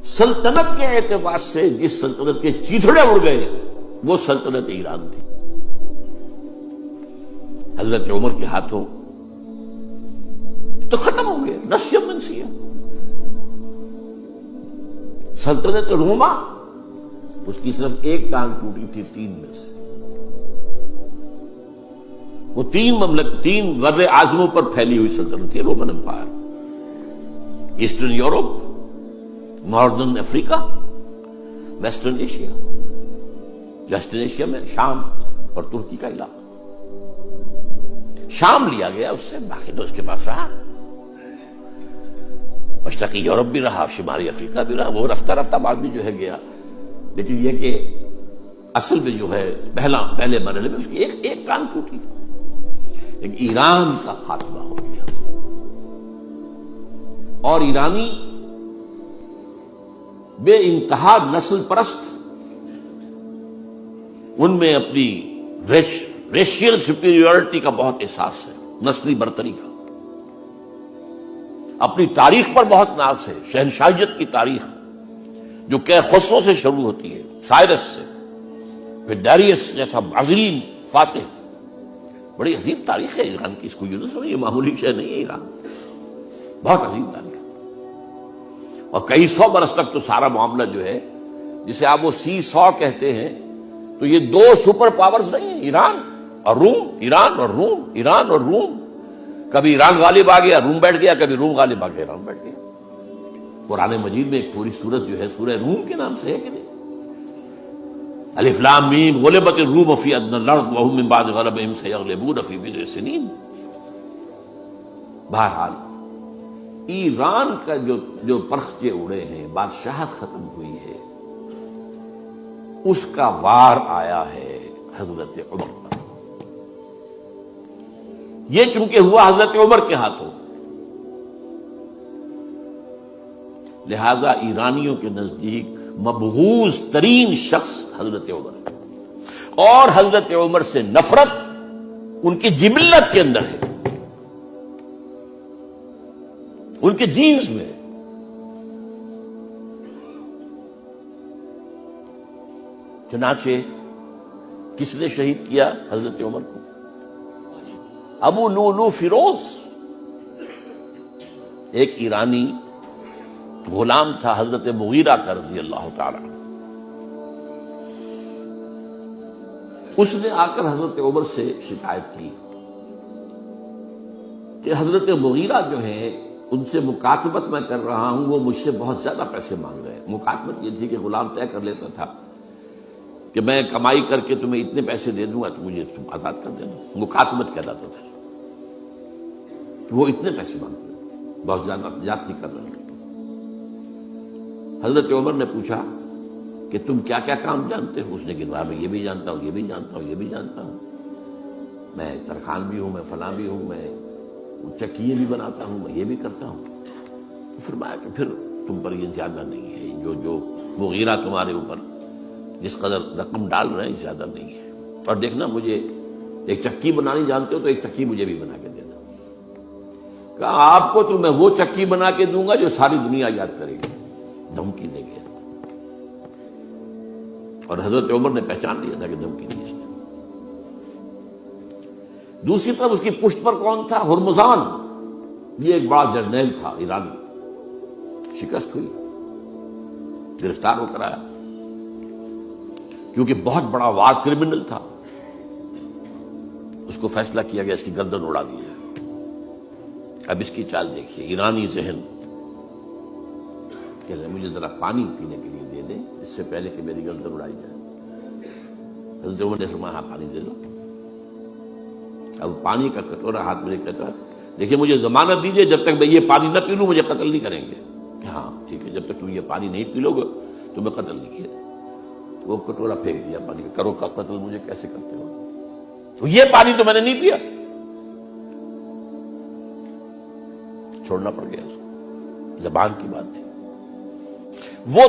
سلطنت کے اعتبار سے جس سلطنت کے چیتھڑے اڑ گئے وہ سلطنت ایران تھی. حضرت عمر کے ہاتھوں تو ختم ہو گئے نسیہ منسیہ. سلطنت روما اس کی صرف ایک ٹانگ ٹوٹی تھی 3 میں سے. وہ 3 بر اعظموں پر پھیلی ہوئی سلطنت تھی Roman empire. Eastern Europe, northern Africa, western Asia. Western Asia میں شام اور ترکی کا علاقہ. شام لیا گیا اس سے، باقی تو اس کے پاس رہا. مشرقی یورپ بھی رہا، شمالی افریقہ بھی رہا. وہ رفتہ رفتہ بعد میں جو ہے گیا، لیکن یہ کہ اصل میں جو ہے پہلے مرحلے میں اس کی ایک ٹانگ ٹوٹی. لیکن ایران کا خاتمہ ہو گیا اور ایرانی بے انتہا نسل پرست، ان میں اپنی ریشیل سپیریورٹی کا بہت احساس ہے، نسلی برتری کا. اپنی تاریخ پر بہت ناز ہے. شہنشاہیت کی تاریخ جو کہ خسرو سے شروع ہوتی ہے، سائرس سے، پھر ڈیریس جیسا عظیم فاتح. بڑی عظیم تاریخ ہے ایران کی. اس کو یوں سمجھیں یہ معمولی شے نہیں ہے. ایران بہت عظیم تاریخ ہے اور کئی 100 برس تک تو سارا معاملہ جو ہے، جسے آپ وہ سی100 کہتے ہیں، تو یہ 2 سپر پاورز نہیں ہیں، ایران اور روم. ایران اور روم، ایران اور روم. کبھی ایران غالب آ گیا روم بیٹھ گیا، کبھی روم غالب آ گیا ایران بیٹھ گیا. قرآن مجید میں ایک پوری سورت جو ہے سورہ روم کے نام سے ہے کہ نہیں؟ الف لام میم غلبت الروم فی ادنی الارض وهم من بعد غلبهم سیغلبون فی بضع سنین. بہرحال ایران کا جو پرخچے اڑے ہیں، بادشاہت ختم ہوئی ہے، اس کا وار آیا ہے حضرت عمر پر. یہ چونکہ ہوا حضرت عمر کے ہاتھوں، لہذا ایرانیوں کے نزدیک مبغوض ترین شخص حضرت عمر ہے. اور حضرت عمر سے نفرت ان کی جبلت کے اندر ہے، ان کے جینز میں. چنانچہ کس نے شہید کیا حضرت عمر کو؟ ابو لؤلؤ فیروز، ایک ایرانی غلام تھا حضرت مغیرہ کا رضی اللہ تعالی. اس نے آ کر حضرت عمر سے شکایت کی کہ حضرت مغیرہ جو ہے ان سے مکاتبت میں کر رہا ہوں، وہ مجھ سے بہت زیادہ پیسے مانگ رہے ہیں. مکاتبت یہ تھی کہ غلام طے کر لیتا تھا کہ میں کمائی کر کے تمہیں اتنے پیسے دے دوں گا تو مجھے تم آزاد کر دینا. مکاتبت کہلاتا تھا. وہ اتنے پیسے مانگتے ہیں، بہت زیادہ زیادتی کر رہے ہیں. حضرت عمر نے پوچھا کہ تم کیا کیا کام جانتے ہو؟ اس نے گنوایا میں یہ بھی جانتا ہوں، یہ بھی جانتا ہوں، یہ بھی جانتا ہوں. میں ترخان بھی ہوں، میں فلاں بھی ہوں، میں چکیے بھی بناتا ہوں، میں یہ بھی کرتا ہوں. فرمایا کہ پھر تم پر یہ زیادہ نہیں ہے، جو مغیرہ تمہارے اوپر جس قدر رقم ڈال رہے ہیں زیادہ نہیں ہے. اور دیکھنا مجھے ایک چکی بنانی جانتے ہو تو ایک چکی مجھے بھی بنا کے دینا. کہا آپ کو تو میں وہ چکی بنا کے دوں گا جو ساری دنیا یاد کرے گی. دھمکی دے گیا. اور حضرت عمر نے پہچان لیا تھا کہ دھمکی دی اس نے. دوسری طرف اس کی پشت پر کون تھا؟ ہرمزان. یہ ایک بڑا جرنیل تھا ایرانی. شکست ہوئی، گرفتار ہو کر آیا کیونکہ بہت بڑا وار کرمنل تھا. اس کو فیصلہ کیا گیا اس کی گردن اڑا دی جائے. اب اس کی چال دیکھیے. ایرانی ذہن کہ مجھے ذرا پانی پینے کے لیے دے دیں اس سے پہلے کہ میری گردن اڑائی جائے. حضرت عمر نے فرمایا ہاں پانی دے دو. اب پانی کا کٹورا ہاتھ میں کہتا ہے دیکھیے مجھے ضمانت دیجیے جب تک میں یہ پانی نہ پی لوں مجھے قتل نہیں کریں گے. کہ ہاں ٹھیک ہے، جب تک تم یہ پانی نہیں پی لو گے تو میں قتل نہیں کیا. وہ کٹورا پھینک دیا پانی کا. کرو کا قتل مجھے کیسے کرتے ہو؟ تو یہ پانی تو میں نے نہیں پیا. چھوڑنا پڑ گیا اس کو. زبان کی بات تھی. وہ